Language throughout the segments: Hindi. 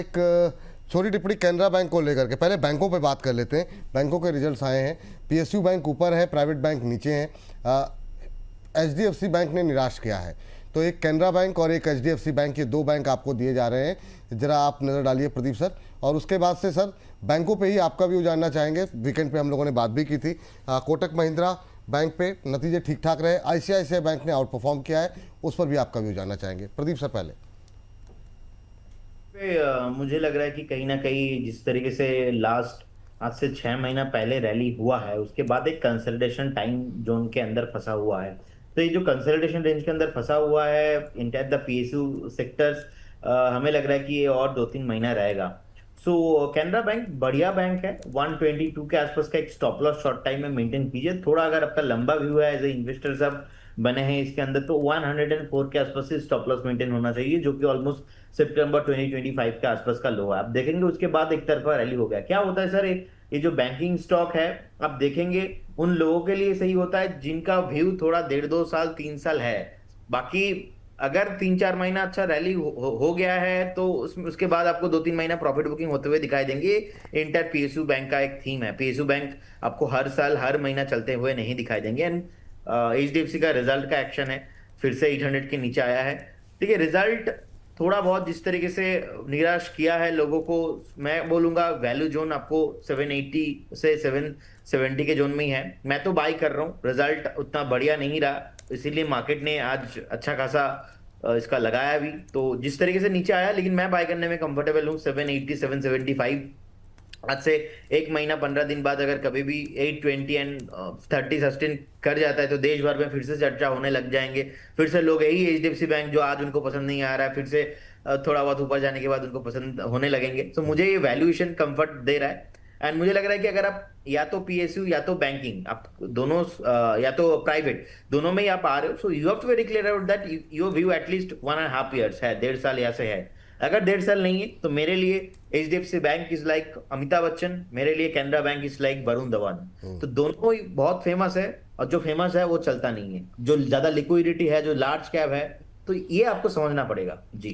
एक छोटी टिप्पणी कैनरा बैंक को लेकर के, पहले बैंकों पे बात कर लेते हैं। बैंकों के रिजल्ट्स आए हैं। पीएसयू बैंक ऊपर है, प्राइवेट बैंक नीचे हैं। एचडीएफसी बैंक ने निराश किया है। तो एक कैनरा बैंक और एक एचडीएफसी बैंक, ये दो बैंक आपको दिए जा रहे हैं। जरा आप नज़र डालिए प्रदीप सर, और उसके बाद से सर बैंकों पे ही आपका व्यू जानना चाहेंगे। वीकेंड पे हम लोगों ने बात भी की थी। कोटक महिंद्रा बैंक पे नतीजे ठीक ठाक रहे, आईसीआईसीआई बैंक ने आउट परफॉर्म किया है, उस पर भी आपका व्यू जानना चाहेंगे। प्रदीप सर पहले। मुझे लग रहा है कि कहीं ना कहीं जिस तरीके से लास्ट आज से 6 महीना पहले रैली हुआ है, उसके बाद एक कंसोलिडेशन टाइम जोन के अंदर फंसा हुआ है। तो ये जो कंसोलिडेशन रेंज के अंदर फंसा हुआ है इंटायर द पीएसयू सेक्टर्स, हमें लग रहा है कि ये और 2-3 महीना रहेगा। सो कैनरा बैंक बढ़िया बैंक है। 122 के आसपास का एक स्टॉप लॉस शॉर्ट टाइम में मेंटेन कीजिए। थोड़ा अगर आपका लंबा व्यू है, एज ए इन्वेस्टर सब बने हैं इसके अंदर, तो 104 के आसपास से स्टॉप लॉस मेंटेन होना चाहिए, जो कि ऑलमोस्ट सितंबर 2025 के आसपास का लो है। आप देखेंगे उसके बाद एक तरफा रैली हो गया। क्या होता है सर, ये जो बैंकिंग स्टॉक है, आप देखेंगे उन लोगों के लिए सही होता है जिनका व्यू थोड़ा 1.5-2 साल 3 साल है। बाकी अगर 3-4 महीना अच्छा रैली हो गया है तो उसके बाद आपको 2-3 महीना प्रॉफिट बुकिंग होते हुए दिखाई देंगे। इंटर पीएसयू बैंक का एक थीम है। पीएसयू बैंक आपको हर साल हर महीना चलते हुए नहीं दिखाई देंगे। एंड एचडीएफसी का रिजल्ट का एक्शन है, फिर से 800 के नीचे आया है। ठीक है, रिजल्ट थोड़ा बहुत जिस तरीके से निराश किया है लोगों को, मैं बोलूंगा वैल्यू जोन आपको 780 से 770 के जोन में ही है। मैं तो बाई कर रहा हूँ। रिजल्ट उतना बढ़िया नहीं रहा, इसीलिए मार्केट ने आज अच्छा खासा इसका लगाया भी। तो जिस तरीके से नीचे आया, लेकिन मैं बाय करने में कंफर्टेबल हूँ। 780 775 आज से 1 महीना 15 दिन बाद अगर कभी भी 820 एंड 30 सस्टेन कर जाता है तो देश भर में फिर से चर्चा होने लग जाएंगे। फिर से लोग यही एचडीएफसी बैंक जो आज उनको पसंद नहीं आ रहा है, फिर से थोड़ा बहुत ऊपर जाने के बाद उनको पसंद होने लगेंगे। तो मुझे ये वैल्यूएशन कंफर्ट दे रहा है। एंड मुझे लग रहा है कि अगर आप या तो पीएसयू या तो बैंकिंग, आप दोनों या तो प्राइवेट, दोनों में ही आप आ रहे हो, so you have to very clear about that your view at least 1.5 years है, 1.5 साल या से है। अगर 1.5 साल नहीं है तो मेरे लिए HDFC bank is like Amitabh Bachchan, मेरे लिए Canara bank is like Varun Dhawan. तो दोनों ही बहुत फेमस है, और जो फेमस है वो चलता नहीं है। जो ज्यादा लिक्विडिटी है, जो लार्ज कैप है, तो ये आपको समझना पड़ेगा जी।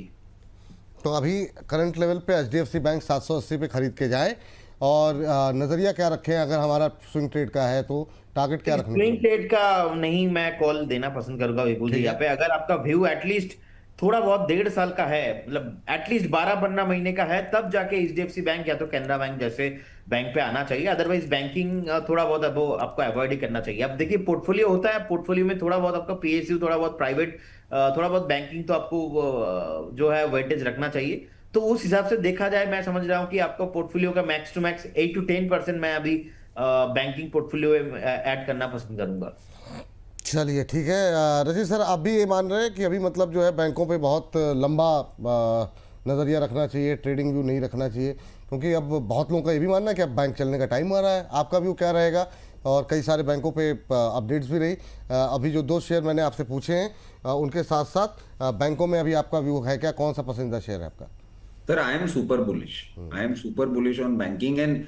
तो अभी करंट लेवल पे एचडीएफसी बैंक 780 पे खरीद के जाए, और नज़रिया क्या रखें? अगर हमारा स्विंग ट्रेड का है तो टारगेट क्या रखना स्विंग चाहिए? ट्रेड का नहीं मैं कॉल देना पसंद करूंगा विपुल जी। ठीक यहाँ है। पे अगर आपका व्यू एटलीस्ट थोड़ा बहुत 1.5 साल का है, मतलब एटलीस्ट 12-15 महीने का है, तब जाके एचडीएफसी बैंक या तो कैनरा बैंक जैसे बैंक पे आना चाहिए। अदरवाइज बैंकिंग थोड़ा बहुत अब वो आपको अवॉइड ही करना चाहिए। अब देखिए पोर्टफोलियो होता है, पोर्टफोलियो में थोड़ा बहुत आपका पीएसयू, थोड़ा बहुत प्राइवेट, थोड़ा बहुत बैंकिंग, तो आपको जो है वेटेज रखना चाहिए। तो उस हिसाब से देखा जाए, मैं समझ रहा हूँ कि आपका पोर्टफोलियो का मैक्स टू मैक्स 8-10% मैं अभी बैंकिंग पोर्टफोलियो में ऐड करना पसंद करूंगा। चलिए ठीक है। रशीद सर, आप भी ये मान रहे हैं कि अभी मतलब जो है बैंकों पे बहुत लंबा नज़रिया रखना चाहिए, ट्रेडिंग व्यू नहीं रखना चाहिए? क्योंकि अब बहुत लोगों का ये भी मानना है कि अब बैंक चलने का टाइम आ रहा है। आपका व्यू क्या रहेगा? और कई सारे बैंकों पे अपडेट्स भी रही। अभी जो दो शेयर मैंने आपसे पूछे हैं, उनके साथ साथ बैंकों में अभी आपका व्यू है क्या? कौन सा पसंदीदा शेयर है आपका? Sir I am super bullish. I am super bullish on banking. And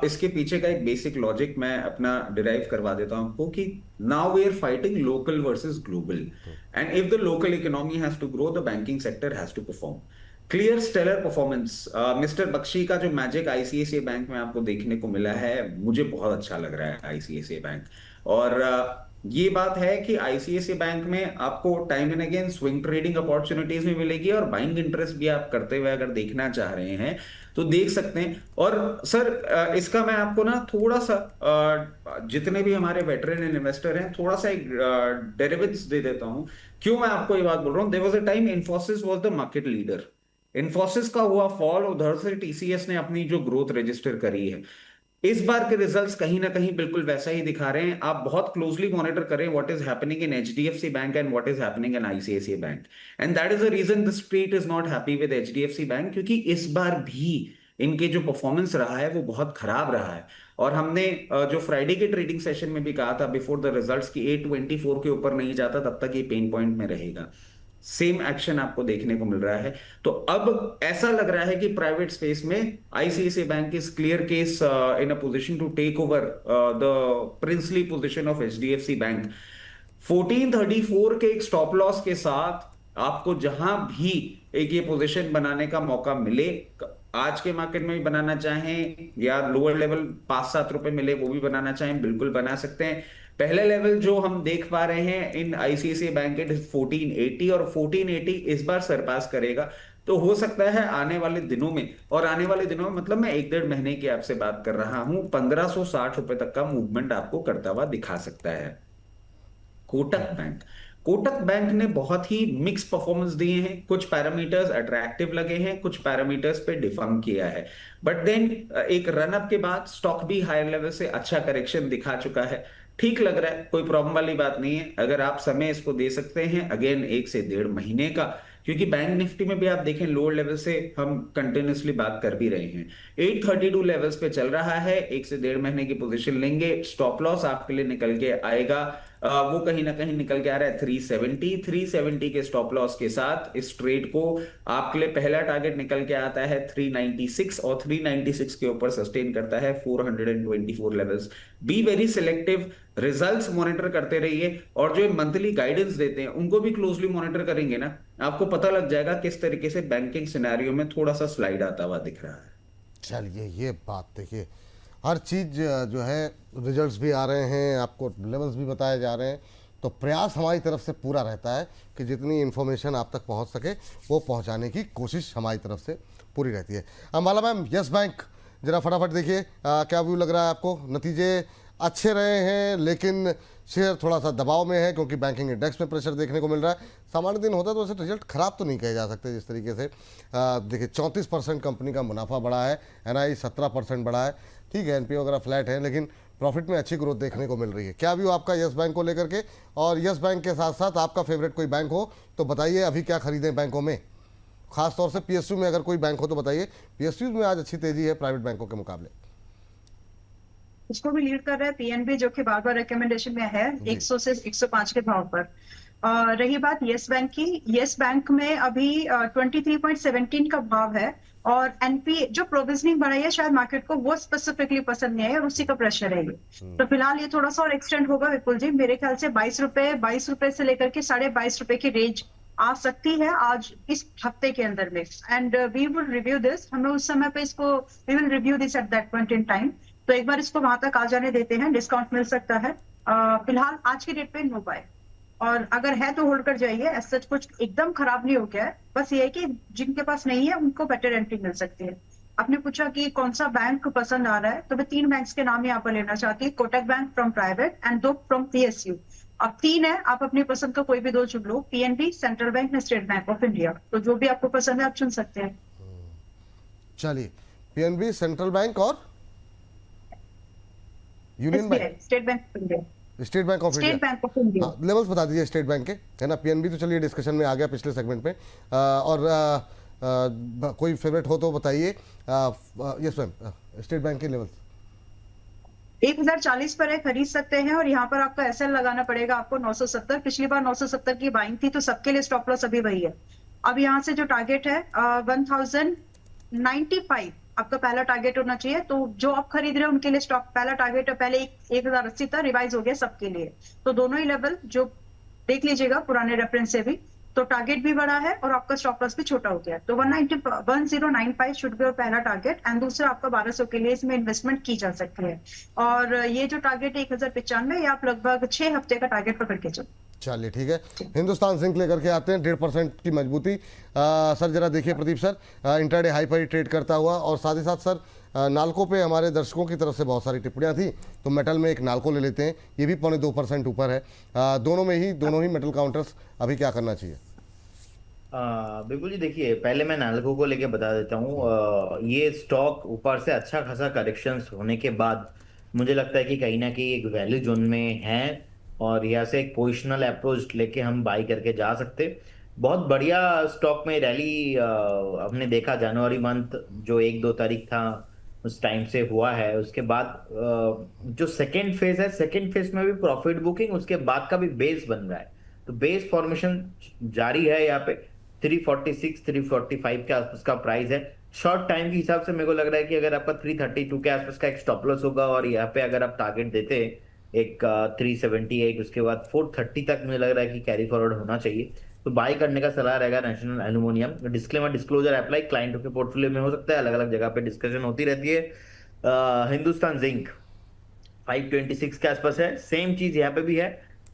इसके पीछे का एक बेसिक लॉजिक मैं अपना डिराइव करवा देता हूं आपको कि now we are fighting local versus global, and if the local economy has to grow, the banking sector has to perform. Clear stellar performance mister Bakshi का जो मैजिक आईसीआईसीआई बैंक में आपको देखने को मिला है, मुझे बहुत अच्छा लग रहा है आईसीआईसीआई बैंक। और ये बात है कि आईसीआईसीआई बैंक में आपको time and again swing trading opportunities भी मिलेगी, और बाइंग इंटरेस्ट भी आप करते हुए अगर देखना चाह रहे हैं तो देख सकते हैं। और सर इसका मैं आपको ना थोड़ा सा जितने भी हमारे वेटरन इन्वेस्टर हैं, थोड़ा सा एक डेरिवेटिव्स दे देता हूं। क्यों मैं आपको ये बात बोल रहा हूं? There was a time Infosys was the market leader. Infosys का हुआ फॉल, उधर से टीसीएस ने अपनी जो ग्रोथ रजिस्टर करी है, इस बार के रिजल्ट्स कहीं ना कहीं बिल्कुल वैसा ही दिखा रहे हैं। आप बहुत क्लोजली मॉनिटर करें what is happening in HDFC bank and what is happening in ICICI bank, and that is the reason the street is not happy with HDFC bank, क्योंकि इस बार भी इनके जो परफॉर्मेंस रहा है वो बहुत खराब रहा है। और हमने जो फ्राइडे के ट्रेडिंग सेशन में भी कहा था बिफोर द रिजल्ट्स की 824 के ऊपर नहीं जाता तब तक ये पेन पॉइंट में रहेगा। सेम एक्शन आपको देखने को मिल रहा है। तो अब ऐसा लग रहा है कि प्राइवेट स्पेस में ICICI bank is clear case in a position to take over the princely position of HDFC bank. 1434 के एक स्टॉप लॉस के साथ आपको जहां भी एक ये पोजीशन बनाने का मौका मिले, आज के मार्केट में भी बनाना चाहें या लोअर लेवल 5-7 रुपए मिले वो भी बनाना चाहें, बिल्कुल बना सकते हैं। पहले लेवल जो हम देख पा रहे हैं इन आईसीआईसीआई बैंक के 1480, और 1480 इस बार सरपास करेगा। तो हो सकता है आने वाले दिनों में, और आने वाले दिनों में मतलब मैं 1-1.5 महीने की आपसे बात कर रहा हूं, 1560 रुपए तक का मूवमेंट आपको करता हुआ दिखा सकता है। कोटक बैंक, कोटक बैंक ने बहुत ही मिक्स परफॉर्मेंस दिए हैं, कुछ पैरामीटर्स अट्रैक्टिव लगे हैं, कुछ पैरामीटर्स पे डिफर्म किया है, बट देन एक रनअप के बाद स्टॉक भी हायर लेवल से अच्छा करेक्शन दिखा चुका है। ठीक लग रहा है, कोई प्रॉब्लम वाली बात नहीं है। अगर आप समय इसको दे सकते हैं अगेन 1 से 1.5 महीने का, क्योंकि बैंक निफ्टी में भी आप देखें लोअर लेवल से हम कंटिन्यूसली बात कर भी रहे हैं, 832 लेवल्स पे चल रहा है, 1 से 1.5 महीने की पोजीशन लेंगे, स्टॉप लॉस आपके लिए निकल के आएगा। वो कहीं ना कहीं निकल के आ रहा है 370 के स्टॉप लॉस के साथ इस ट्रेड को आपके लिए पहला टारगेट निकल के आता है 396, और 396 के ऊपर सस्टेन करता है 424 levels. Be very selective, results monitor करते रहिए, और जो मंथली गाइडेंस देते हैं उनको भी क्लोजली मॉनिटर करेंगे ना, आपको पता लग जाएगा किस तरीके से बैंकिंग सिनेरियो में थोड़ा सा स्लाइड आता हुआ दिख रहा है। चलिए, ये बात देखिए, हर चीज़ जो है, रिजल्ट्स भी आ रहे हैं, आपको लेवल्स भी बताए जा रहे हैं, तो प्रयास हमारी तरफ से पूरा रहता है कि जितनी इन्फॉर्मेशन आप तक पहुंच सके वो पहुंचाने की कोशिश हमारी तरफ से पूरी रहती है। अम्बाला मैम, यस बैंक जरा फटाफट देखिए, क्या व्यू लग रहा है आपको? नतीजे अच्छे रहे हैं लेकिन शेयर थोड़ा सा दबाव में है क्योंकि बैंकिंग इंडेक्स में प्रेशर देखने को मिल रहा है। सामान्य दिन होता तो वैसे रिजल्ट खराब तो नहीं कहे जा सकते जिस तरीके से। देखिए 34% कंपनी का मुनाफा बढ़ा है, एनआई 17% बढ़ा है, ठीक है, एनपीओ वगैरह फ्लैट है, लेकिन प्रॉफिट में अच्छी ग्रोथ देखने को मिल रही है। क्या व्यू आपका यस बैंक को लेकर के? और यस बैंक के साथ साथ आपका फेवरेट कोई बैंक हो तो बताइए, अभी क्या खरीदें बैंकों में, खास तौर से पीएसयू में अगर कोई बैंक हो तो बताइए। पीएसयू में आज अच्छी तेजी है प्राइवेट बैंकों के मुकाबले। उसको भी लीड कर रहा है पीएनबी, जो कि बार बार रिकमेंडेशन में है 100 से 105 के भाव पर। रही बात यस बैंक की, यस बैंक में अभी 23.17 का भाव है, और एनपी जो प्रोविजनिंग बढ़ाई है शायद मार्केट को वो स्पेसिफिकली पसंद नहीं है और उसी का प्रेशर है ये। तो फिलहाल ये थोड़ा सा और एक्सटेंड होगा विपुल जी, मेरे ख्याल से 22 रुपए से लेकर के 22.5 रुपए की रेंज आ सकती है आज इस हफ्ते के अंदर में। And we will review this, हमें उस समय पे इसको we will review this at that point in time. तो एक बार इसको वहां तक आ जाने देते हैं, डिस्काउंट मिल सकता है। फिलहाल आज की डेट पे नो बाय, और अगर है तो होल्ड कर जाइए। ऐसा सच कुछ एकदम खराब नहीं हो गया है, बस ये है कि जिनके पास नहीं है उनको बेटर एंट्री मिल सकती है। आपने पूछा कि कौन सा बैंक पसंद आ रहा है, तो मैं 3 बैंक्स के नाम यहाँ पर लेना चाहती हूँ, Kotak bank from private and 2 from PSU. अब 3 है, आप अपनी पसंद का कोई भी 2 चुन लो, पीएनबी, सेंट्रल बैंक या स्टेट बैंक ऑफ इंडिया। तो जो भी आपको पसंद है आप चुन सकते हैं। चलिए, पीएनबी, सेंट्रल बैंक और union bank, state bank of India. State bank of India. State bank of India. Levels बता दीजिए स्टेट बैंक के, है ना। पीएनबी तो चलिए डिस्कशन में आ गया पिछले सेगमेंट में। और कोई फेवरेट हो तो बताइए। यस मैम, स्टेट बैंक के लेवल्स 1040 पर है, खरीद सकते हैं, और यहाँ पर आपको एसएल लगाना पड़ेगा आपको 970। पिछली बार 970 की बाइंग थी, तो सबके लिए स्टॉप लॉस अभी वही है। अब यहाँ से जो टारगेट है 1095 आपका पहला टारगेट होना चाहिए। तो जो आप खरीद रहे हैं उनके लिए स्टॉक पहला टारगेट है, पहले 1080 था, रिवाइज हो गया सबके लिए। तो दोनों ही लेवल जो देख लीजिएगा पुराने रेफरेंस से भी, तो टारगेट भी बड़ा है और आपका स्टॉप लॉस भी छोटा हो गया। तो 1095 शुड बी और पहला टारगेट, एंड दूसरा आपका 1200 के लिए इसमें इन्वेस्टमेंट की जा सकती है। और ये जो टारगेट है 1095, ये आप लगभग 6 हफ्ते का टारगेट पकड़ के चलो। चलिए ठीक है, हिंदुस्तान जिंक लेकर के आते हैं 1.5% की मजबूती। सर जरा देखिए प्रदीप सर, इंट्राडे हाई पर ही ट्रेड करता हुआ, और साथ ही साथ सर नाल्को पे हमारे दर्शकों की तरफ से बहुत सारी टिप्पणियां थी, तो मेटल में एक नाल्को ले लेते हैं, ये भी 0.25% ऊपर है। दोनों ही मेटल काउंटर्स, अभी क्या करना चाहिए? बिल्कुल जी, देखिए पहले मैं नाल्को को लेके बता देता हूँ। ये स्टॉक ऊपर से अच्छा खासा करेक्शंस होने के बाद मुझे लगता है कि कहीं ना कहीं एक वैल्यू जोन में है, और यहाँ से एक पोजिशनल अप्रोच लेके हम बाई करके जा सकते। बहुत बढ़िया स्टॉक में रैली हमने देखा जनवरी मंथ, जो 1-2 तारीख था उस टाइम से हुआ है। उसके बाद जो सेकेंड फेज है, सेकेंड फेज में भी प्रॉफिट बुकिंग, उसके बाद का भी बेस बन रहा है, तो बेस फॉर्मेशन जारी है। यहाँ पे 346 345 के आसपास का प्राइस है। शॉर्ट टाइम के हिसाब से मेरे को लग रहा है कि अगर आपका 332 के आसपास का एक स्टॉप लॉस होगा, और यहाँ पे अगर आप टारगेट देते एक 378, उसके बाद 430 तक मुझे लग रहा है कि कैरी फॉरवर्ड होना चाहिए। तो बाय करने का सलाह रहेगा national aluminium. Disclaimer disclosure apply, क्लाइंटों के पोर्टफोलियो में हो सकता है, अलग अलग जगह पे डिस्कशन होती रहती है। हिंदुस्तान जिंक 526 के आसपास है, सेम चीज यहाँ पे भी है।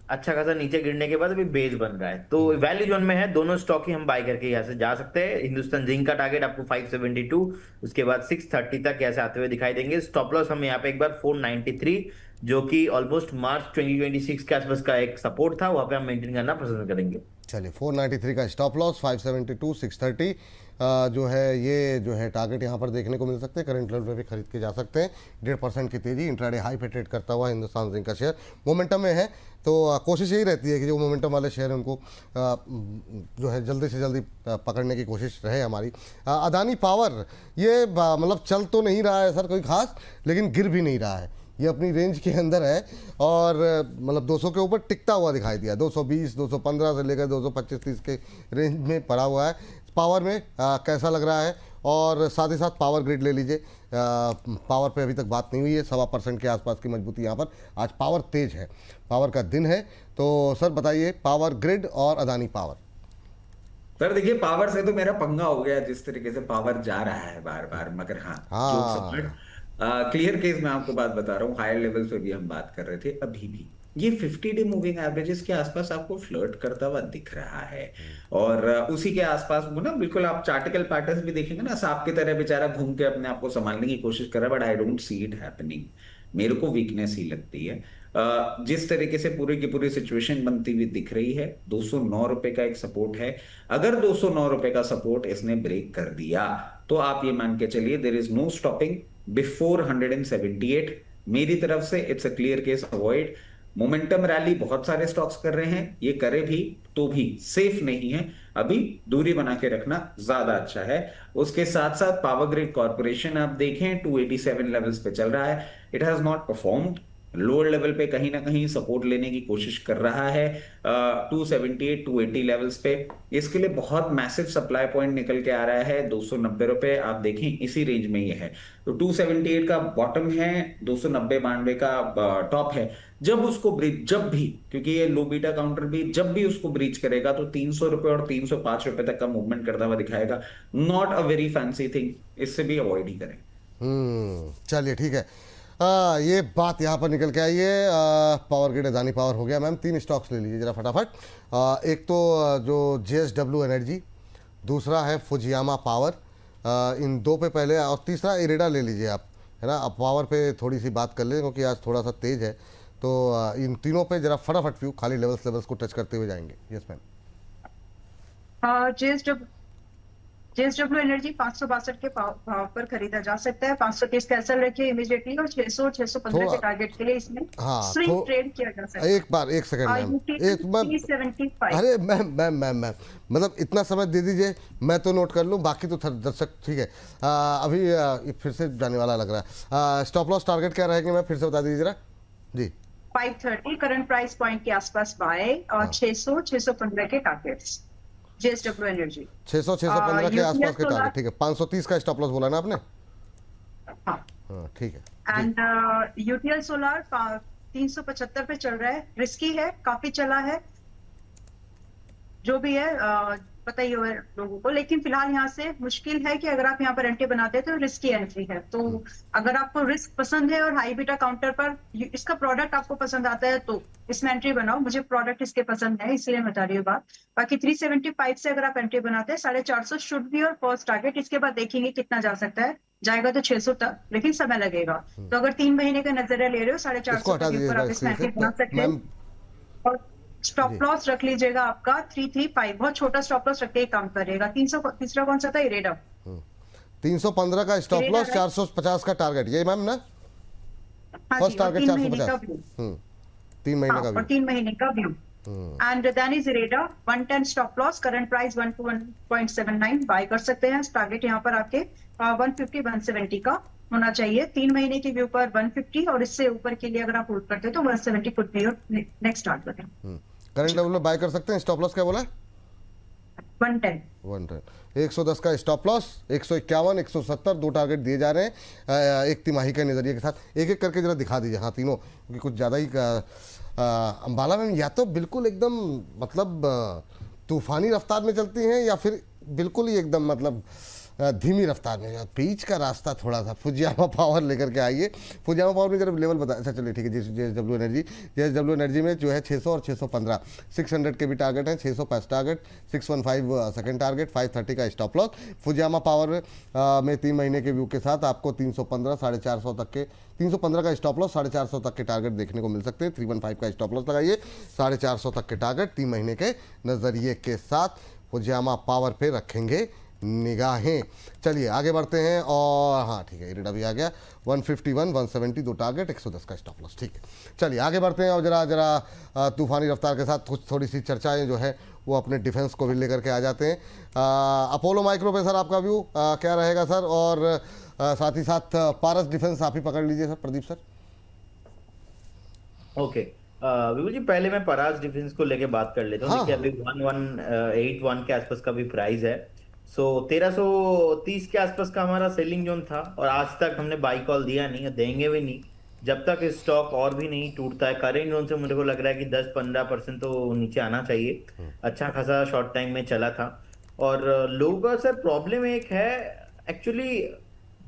अच्छा खासा नीचे गिरने के बाद अभी बेस बन रहा है, तो वैल्यू जोन में है, दोनों स्टॉक ही हम बाय करके यहाँ से जा सकते हैं। हिंदुस्तान जिंक का टारगेट आपको 572, उसके बाद 630 तक ऐसे आते हुए दिखाई देंगे। स्टॉप लॉस हम यहाँ पे एक बार 493, जो कि ऑलमोस्ट मार्च 2026 के आसपास का एक सपोर्ट था, वहां पे हम मेंटेन करना पसंद करेंगे। चलिए 493 का स्टॉप लॉस, 572 630 जो है, ये जो है टारगेट यहाँ पर देखने को मिल सकते हैं। करंट लेवल पे भी खरीद के जा सकते हैं। 1.5% की तेजी, इंट्राडे हाई पे ट्रेड करता हुआ हिंदुस्तान जिंक का शेयर मोमेंटम में है। तो कोशिश यही रहती है कि जो मोमेंटम वाले शेयर हैं उनको जो है जल्दी से जल्दी पकड़ने की कोशिश रहे हमारी। अदानी पावर ये मतलब चल तो नहीं रहा है सर कोई खास, लेकिन गिर भी नहीं रहा है, ये अपनी रेंज के अंदर है और मतलब 200 के ऊपर टिकता हुआ दिखाई दिया। 220 215 से लेकर 225-30 के रेंज में पड़ा हुआ है। पावर में कैसा लग रहा है, और साथ ही साथ पावर ग्रिड ले लीजिए। पावर पे अभी तक बात नहीं हुई है, 1.25% के आसपास की मजबूती यहाँ पर। आज पावर तेज है, पावर का दिन है। तो सर बताइए पावर ग्रिड और अदानी पावर। सर देखिए, पावर से तो मेरा पंगा हो गया जिस तरीके से पावर जा रहा है बार बार, मगर हाँ क्लियर केस मैं आपको बात बता रहा हूँ। हायर लेवल पे भी हम बात कर रहे थे, अभी भी ये 50 डे मूविंग एवरेजेस के आसपास आपको फ्लर्ट करता हुआ दिख रहा है, और उसी के आसपास वो ना बिल्कुल आप चार्टिकल पैटर्न्स भी देखेंगे ना, सांप की तरह बेचारा घूम के अपने आप को संभालने की कोशिश कर रहा है, but I don't see it happening. मेरे को वीकनेस ही लगती है। जिस तरीके से पूरी की पूरी सिचुएशन बनती हुई दिख रही है, 209 रुपए का एक सपोर्ट है। अगर 209 रुपए का सपोर्ट इसने ब्रेक कर दिया तो आप ये मान के चलिए there is no stopping before 178। मेरी तरफ से it's a clear case avoid. Momentum rally बहुत सारे स्टॉक्स कर रहे हैं, ये करे भी तो भी सेफ नहीं है, अभी दूरी बना के रखना ज्यादा अच्छा है। उसके साथ साथ पावर ग्रिड कॉर्पोरेशन आप देखें 287 लेवल्स पे चल रहा है। It has not performed, lower level पे कहीं ना कहीं सपोर्ट लेने की कोशिश कर रहा है 278 280 लेवल्स पे। इसके लिए बहुत मैसिव सप्लाई पॉइंट निकल के आ रहा है 290 रुपए, आप देखें इसी रेंज में ये है। तो 278 का बॉटम है, 290-92 का टॉप है। जब उसको ब्रीच, जब भी, क्योंकि ये लो बीटा काउंटर भी जब भी उसको ब्रीच करेगा तो 300 रुपए और 305 रुपए तक का मूवमेंट करता हुआ दिखाएगा। Not a very fancy thing, इससे भी अवॉइड ही करें। चलिए ठीक है। ये बात यहाँ पर निकल के आई है। पावर ग्रिड अदानी पावर हो गया। मैम 3 स्टॉक्स ले लीजिए जरा फटाफट। एक तो जो JSW एनर्जी, दूसरा है फुजियामा पावर, इन 2 पे पहले, और तीसरा इरेडा ले लीजिए आप, है ना। अब पावर पे थोड़ी सी बात कर लें क्योंकि आज थोड़ा सा तेज है, तो इन तीनों पे जरा फटाफट व्यू, खाली लेवल्स को टच करते हुए जाएंगे। Yes ma'am. JSW एनर्जी 562 के भाव पर खरीदा जा सकता है। 530 का एसएल रखिए इमीडिएटली, और 600-615 के टारगेट के लिए इसमें स्विंग ट्रेड किया जा सकता है। एक सेकंड मैम, एक मैम, 375। अरे मैम मतलब इतना समय दे दीजिए, मैं तो नोट कर लूँ, बाकी तो दर्शक ठीक है। अभी फिर से जाने वाला लग रहा है। स्टॉप लॉस टारगेट क्या रहेंगे, मैं फिर से बता दीजिए जरा जी। 530 करंट प्राइस पॉइंट के आसपास बाय, और 600-615 के टारगेट्स JSW एनर्जी। 600-615 के आसपास के टारगेट, ठीक है। 530 का स्टॉप लॉस बोला ना आपने? हाँ ठीक है। एंड यूटीएल सोलर 375 पे चल रहा है, रिस्की है, काफी चला है, जो भी है पता ही हो लोगों को, लेकिन फिलहाल यहाँ से मुश्किल है कि अगर आप यहाँ पर एंट्री बनाते हैं तो रिस्की एंट्री है। तो अगर आपको रिस्क पसंद है और हाई बीटा काउंटर पर इसका प्रोडक्ट आपको पसंद आता है तो इसमें एंट्री बनाओ। मुझे प्रोडक्ट इसके पसंद है इसलिए मैं बता रही हूँ बात। बाकी 375 से अगर आप एंट्री बनाते हैं, 450 शुड भी और फर्स्ट टारगेट। इसके बाद देखेंगे कितना जा सकता है, जाएगा तो 600 तक, लेकिन समय लगेगा। तो अगर 3 महीने का नजरिया ले रहे हो, 450 के ऊपर आप इसमें एंट्री बना सकते हैं। और स्टॉप लॉस रख लीजिएगा आपका 335, बहुत छोटा स्टॉप लॉस रख के काम करेगा। 300, तीसरा कौन सा था, इरेडा। 315 का स्टॉप लॉस, 450 का टारगेट, ये मैम ना फर्स्ट टारगेट 450। 3 महीने का, और 3 महीने का view. And then is IREDA 110 stop loss, current price 121.79 buy कर सकते हैं। टारगेट यहाँ पर आपके 150-170 का होना चाहिए। 3 महीने के व्यू पर 150, और इससे ऊपर के लिए अगर आप होल्ड करते हैं तो 170 could be your next target है। करंट लेवल में बाय कर सकते हैं। स्टॉप लॉस क्या बोला? 110। 110 का स्टॉप लॉस, 151, 170 2 टारगेट दिए जा रहे हैं एक तिमाही के नजरिए के साथ। एक एक करके जरा दिखा दीजिए। हाँ तीनों, क्योंकि कुछ ज़्यादा ही अंबाला में या तो बिल्कुल एकदम मतलब तूफानी रफ्तार में चलती हैं या फिर बिल्कुल ही एकदम मतलब धीमी रफ्तार में? बीच का रास्ता थोड़ा सा फुजियामा पावर लेकर के आइए। फुजियामा पावर में जरा लेवल बता। अच्छा चलिए ठीक है। जेएसडब्ल्यू एनर्जी, जेएसडब्ल्यू एनर्जी में जो है 600 और 615 600 के भी टारगेट हैं। 600 फर्स्ट टारगेट, 615 सेकंड टारगेट, 530 का स्टॉप लॉस। फुजियामा पावर में 3 महीने के व्यू के साथ आपको 315 450 तक के 315 का स्टॉप लॉस, 450 तक के टारगेट देखने को मिल सकते हैं। 315 का स्टॉप लॉस लगाइए, 450 तक के टारगेट 3 महीने के नज़रिए के साथ फुजियामा पावर पे रखेंगे निगाहें। चलिए आगे बढ़ते हैं। और हाँ ठीक है, इरिडा भी आ गया। 151 170 दो टारगेट, 110 का स्टॉप लॉस। ठीक है चलिए आगे बढ़ते हैं और जरा तूफानी रफ्तार के साथ कुछ थोड़ी सी चर्चाएं जो है वो अपने डिफेंस को भी लेकर के आ जाते हैं। अपोलो माइक्रो पे सर आपका व्यू क्या रहेगा सर? और साथ ही साथ पारस डिफेंस आप ही पकड़ लीजिए सर, प्रदीप सर। ओके विपुल जी, पहले मैं पराज डिफेंस को लेके बात कर लेता हूँ। हाँ, देखिए अभी 1181 के आसपास का भी प्राइस है। सो 1330 के आसपास का हमारा सेलिंग जोन था और आज तक हमने बाई कॉल दिया नहीं, देंगे भी नहीं जब तक स्टॉक और भी नहीं टूटता है। करेंट जोन से मुझे को लग रहा है कि 10-15% तो नीचे आना चाहिए। अच्छा खासा शॉर्ट टाइम में चला था। और लोगों का सर प्रॉब्लम एक है एक्चुअली,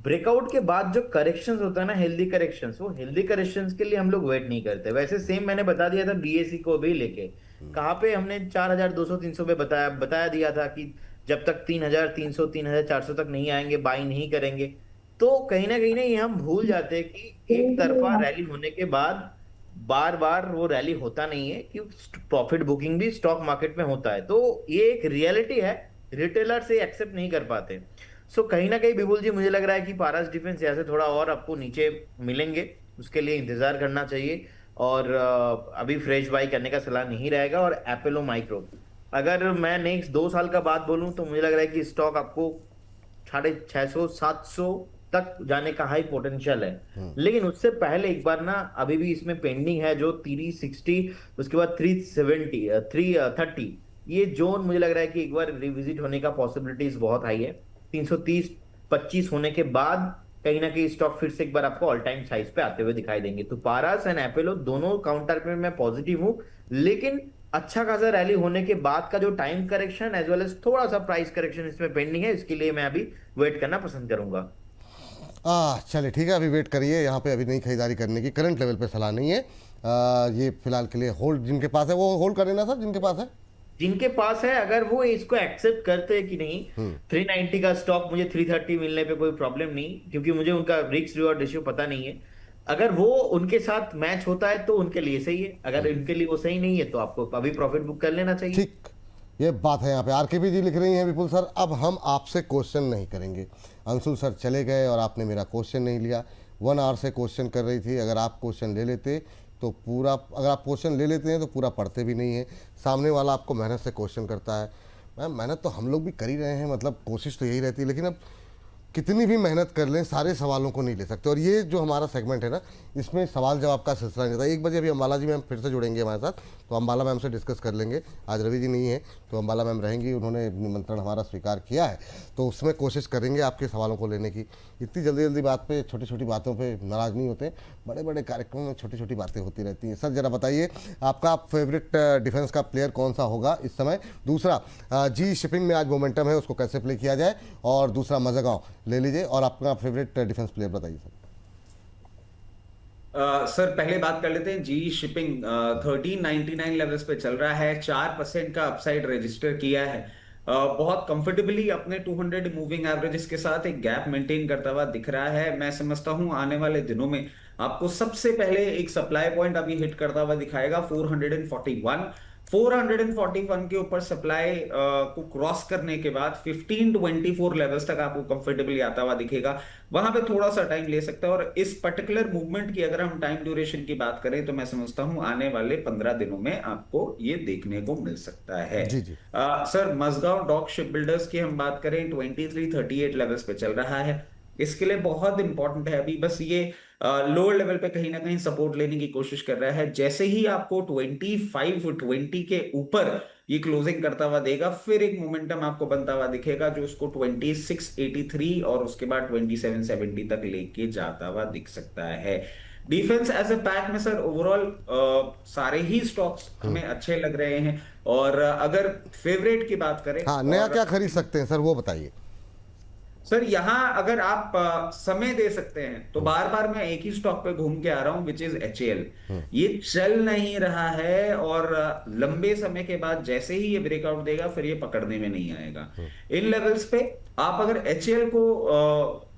ब्रेकआउट के बाद जो करेक्शंस होता है ना, हेल्दी करेक्शंस, वो हेल्दी करेक्शंस के लिए हम लोग वेट नहीं करते। वैसे सेम मैंने बता दिया था बीएसई को भी लेके, कहाँ पे हमने 4200-300 पे बताया दिया था कि जब तक 3300 3400 तक नहीं आएंगे बाई नहीं करेंगे। तो कहीं ना कहीं ये हम भूल जाते हैं कि एक तरफा रैली होने के बाद बार बार वो रैली होता नहीं है, क्योंकि प्रॉफिट बुकिंग भी स्टॉक मार्केट में होता है। तो ये एक रियलिटी है, रिटेलर से एक्सेप्ट नहीं कर पाते। सो कहीं ना कहीं बिपुल जी मुझे लग रहा है कि पारस डिफेंस यहाँ से थोड़ा और आपको नीचे मिलेंगे, उसके लिए इंतजार करना चाहिए। और अभी फ्रेश बाई करने का सलाह नहीं रहेगा। और एपोलो माइक्रो, अगर मैं नेक्स्ट 2 साल का बात बोलूं तो मुझे लग रहा है कि स्टॉक आपको 650-700 तक जाने का हाई पोटेंशियल है। लेकिन उससे पहले एक बार ना, अभी भी इसमें पेंडिंग है जो 360, उसके बाद 370 330, ये जोन मुझे लग रहा है कि एक बार रिविजिट होने का पॉसिबिलिटीज बहुत हाई है। 330-25 होने के बाद कहीं ना कहीं स्टॉक फिर से एक बार आपको ऑल टाइम साइज पे आते हुए दिखाई देंगे। तो पारास एंड एपोलो दोनों काउंटर पे मैं पॉजिटिव हूं, लेकिन अच्छा खासा रैली होने के बाद का जो time correction as well as थोड़ा सा प्राइस करेक्शन इसमें पेंडिंग है, इसके लिए मैं अभी वेट करना पसंद करूंगा। चलिए ठीक है, अभी वेट करिए। यहाँ पे अभी नई खरीदारी करने की करंट लेवल पे सलाह नहीं है। ये फिलहाल के लिए होल्ड, जिनके पास है वो होल्ड करें ना सर, जिनके पास है। जिनके पास है अगर वो इसको एक्सेप्ट करते हैं कि नहीं, 390 का स्टॉक मुझे 330 मिलने पे कोई प्रॉब्लम नहीं, क्योंकि मुझे उनका रिस्क रिवॉर्ड रेशियो पता नहीं है। अगर वो उनके साथ मैच होता है तो उनके लिए सही है, अगर उनके लिए वो सही नहीं है तो आपको अभी प्रॉफिट बुक कर लेना चाहिए। ठीक, ये बात है। यहाँ पे आरकेबी जी लिख रही हैं, विपुल सर अब हम आपसे क्वेश्चन नहीं करेंगे। अंशुल सर चले गए और आपने मेरा क्वेश्चन नहीं लिया। 1 आवर से क्वेश्चन कर रही थी, अगर आप क्वेश्चन ले लेते तो पूरा, अगर आप क्वेश्चन ले लेते हैं तो पूरा पढ़ते भी नहीं है। सामने वाला आपको मेहनत से क्वेश्चन करता है। मैम मेहनत तो हम लोग भी कर ही रहे हैं, मतलब कोशिश तो यही रहती है, लेकिन अब कितनी भी मेहनत कर लें सारे सवालों को नहीं ले सकते। और ये जो हमारा सेगमेंट है ना, इसमें सवाल जवाब का सिलसिला नहीं रहता। 1 बजे अभी अम्बाला जी मैम फिर से जुड़ेंगे हमारे साथ, तो अम्बाला मैम से डिस्कस कर लेंगे। आज रवि जी नहीं है तो अम्बाला मैम रहेंगी, उन्होंने निमंत्रण हमारा स्वीकार किया है, तो उसमें कोशिश करेंगे आपके सवालों को लेने की। इतनी जल्दी जल्दी बात पे, छोटी छोटी बातों पे नाराज़ नहीं होते, बड़े बड़े कार्यक्रमों में छोटी छोटी बातें होती रहती हैं। सर जरा बताइए आपका फेवरेट डिफेंस का प्लेयर कौन सा होगा इस समय? दूसरा जी शिपिंग में आज मोमेंटम है, उसको कैसे प्ले किया जाए? और दूसरा मज़गांव ले लीजिए। और आपका फेवरेट डिफेंस प्लेयर बताइए सर। सर पहले बात कर लेते हैं जी शिपिंग। 1399 लेवल्स पे चल रहा है, 4% का अपसाइड रजिस्टर किया है। बहुत कंफर्टेबली अपने 200 मूविंग एवरेजेस के साथ एक गैप मेंटेन करता हुआ दिख रहा है। मैं समझता हूं आने वाले दिनों में आपको सबसे पहले एक सप्लाई पॉइंट अभी हिट करता हुआ दिखाएगा 441 के ऊपर सप्लाई को क्रॉस करने के बाद 1524 लेवल्स तक आपको कंफर्टेबली आता हुआ दिखेगा। वहां पे थोड़ा सा टाइम ले सकता है। और इस पर्टिकुलर मूवमेंट की अगर हम टाइम ड्यूरेशन की बात करें तो मैं समझता हूं आने वाले 15 दिनों में आपको ये देखने को मिल सकता है। जी जी। Sir Mazagon dock ship builders की हम बात करें 2338 लेवल्स पे चल रहा है। इसके लिए बहुत इंपॉर्टेंट है अभी बस ये लोअर लेवल पे कहीं ना कहीं सपोर्ट लेने की कोशिश कर रहा है। जैसे ही आपको 2520 के ऊपर ये क्लोजिंग करता हुआ देगा, फिर एक मोमेंटम आपको बनता हुआ दिखेगा जो उसको 2683 और उसके बाद 2770 तक लेके जाता हुआ दिख सकता है। डिफेंस एज ए पैक में सर ओवरऑल सारे ही स्टॉक्स हमें अच्छे लग रहे हैं। और अगर फेवरेट की बात करें, हाँ, नया और क्या खरीद सकते हैं सर, वो बताइए। सर यहाँ अगर आप समय दे सकते हैं तो बार बार मैं एक ही स्टॉक पे घूम के आ रहा हूं, विच इज HAL। ये चल नहीं रहा है और लंबे समय के बाद जैसे ही ये ब्रेकआउट देगा फिर ये पकड़ने में नहीं आएगा। इन लेवल्स पे आप अगर HAL को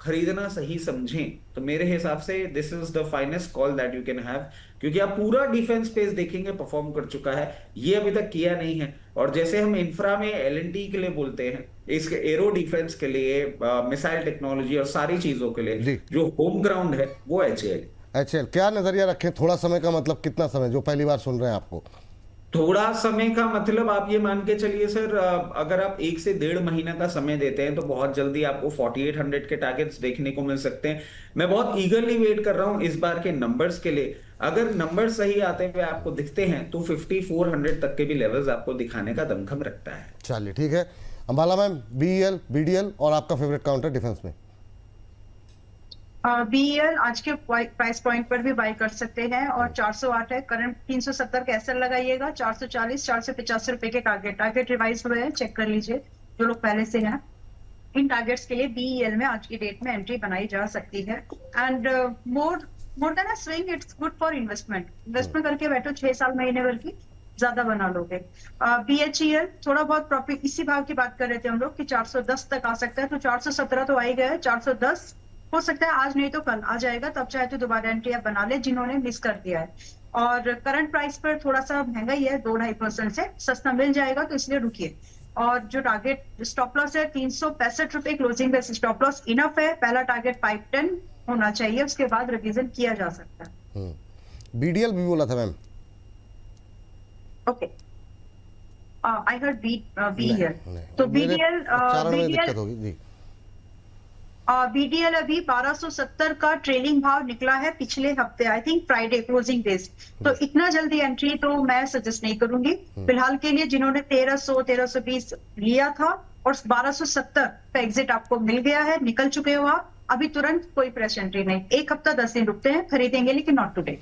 खरीदना सही समझें तो मेरे हिसाब से this is the finest call that you can have, क्योंकि आप पूरा डिफेंस स्पेस देखेंगे परफॉर्म कर चुका है, ये अभी तक किया नहीं है। और जैसे हम इंफ्रा में L&T के लिए बोलते हैं, इसके एरो डिफेंस के लिए, मिसाइल टेक्नोलॉजी और सारी चीजों के लिए जी। जो होम ग्राउंड है वो HAL। HAL क्या नजरिया रखें, थोड़ा समय का मतलब कितना समय, जो पहली बार सुन रहे हैं आपको? थोड़ा समय का मतलब आप ये मान के चलिए सर, अगर आप 1 से 1.5 महीना का समय देते हैं तो बहुत जल्दी आपको 4800 के टारगेट्स देखने को मिल सकते हैं। मैं बहुत ईगरली वेट कर रहा हूं इस बार के नंबर्स के लिए। अगर नंबर सही आते हुए आपको दिखते हैं तो 5400 तक के भी लेवल्स आपको दिखाने का दमखम रखता है। चलिए ठीक है। अंबाला मैम, BEL, BDL और आपका फेवरेट काउंटर डिफेंस में? BEL आज के प्राइस पॉइंट पर भी बाय कर सकते हैं और 408 है करंट, 370 का एसएल लगाइएगा, 440 485 रुपए के टारगेट रिवाइज हुए हैं, चेक कर लीजिए जो लोग पहले से हैं। इन टारगेट्स के लिए BEL में आज की डेट में एंट्री बनाई जा सकती है। And more than a swing, it's good for investment करके बैठो 6 साल महीने भर की, ज्यादा बना लोगे। BHEL थोड़ा बहुत प्रॉफिट, इसी भाव की बात कर रहे थे हम लोग कि 410 तक आ सकता है, तो 417 तो आ ही गया है, 410 हो सकता है आज नहीं तो कल आ जाएगा, तब चाहे तो दोबारा एंट्री आप बना ले जिन्होंने मिस कर दिया है। और करंट प्राइस पर थोड़ा सा महंगा ही है, 2-2.5% से सस्ता मिल जाएगा, तो इसलिए रुकिए। और जो टारगेट स्टॉप लॉस है 365 रुपए क्लोजिंग पे स्टॉप लॉस इनफ है। पहला टारगेट 510 होना चाहिए, उसके बाद रिवीजन किया जा सकता है। BDL भी बोला था ma'am? Okay, I heard be here. नहीं, तो मेरे BDL उच्चारण में दिक्कत होगी जी। BDL अभी 1270 का ट्रेलिंग भाव निकला है पिछले हफ्ते, I think Friday closing days, तो इतना जल्दी एंट्री तो मैं सजेस्ट नहीं करूंगी फिलहाल के लिए। जिन्होंने 1300-1320 लिया था और 1270 का एग्जिट आपको मिल गया है, निकल चुके हो आप, अभी तुरंत कोई फ्रेश एंट्री नहीं, एक हफ्ता 10 दिन रुकते हैं, खरीदेंगे लेकिन नॉट टुडे।